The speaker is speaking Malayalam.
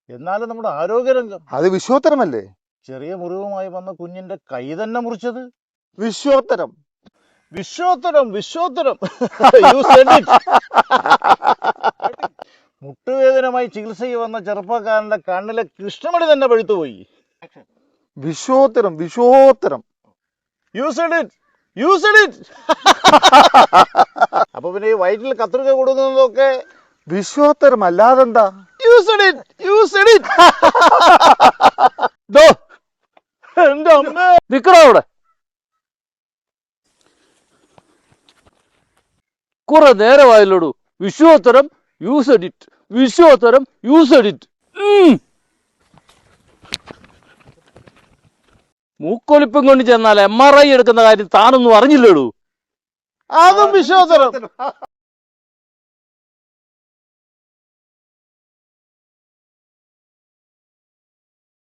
എന്നാലും നമ്മുടെ ആരോഗ്യരംഗം അത് വിശ്വോത്തരമല്ലേ? ചെറിയ മുറിവുമായി വന്ന കുഞ്ഞിന്റെ കൈ തന്നെ മുറിച്ചത്. വിശ്വോത്തരം. വിശ്വോത്തരം. വിശ്വോത്തരം. You said it. മുട്ടുവേദനമായി ചികിത്സയ്ക്ക് വന്ന ചെറുപ്പക്കാരന്റെ കണ്ണിലെ കൃഷ്ണമണി തന്നെ പഴുത്തുപോയി. വിശ്വോത്തരം. വിശ്വോത്തരം. You said it. You said it. അപ്പൊ പിന്നെ ഈ വയറ്റിൽ കത്രിക കൊടുക്കുന്നതൊക്കെ വിശ്വോത്തരം അല്ലാതെന്താ? You said it. You said it. എന്റെ അമ്മ നിക്കണോ അവിടെ? കുറെ നേരമായല്ലോടു. വിശ്വോത്തരം യൂസ് എഡിറ്റ്, വിശ്വോത്തരം യൂസ് എഡിറ്റ്. മൂക്കൊലിപ്പും കൊണ്ട് ചെന്നാൽ MRI എടുക്കുന്ന കാര്യം താനൊന്നും അറിഞ്ഞില്ലേടൂ. അതും വിശ്വോത്തരം.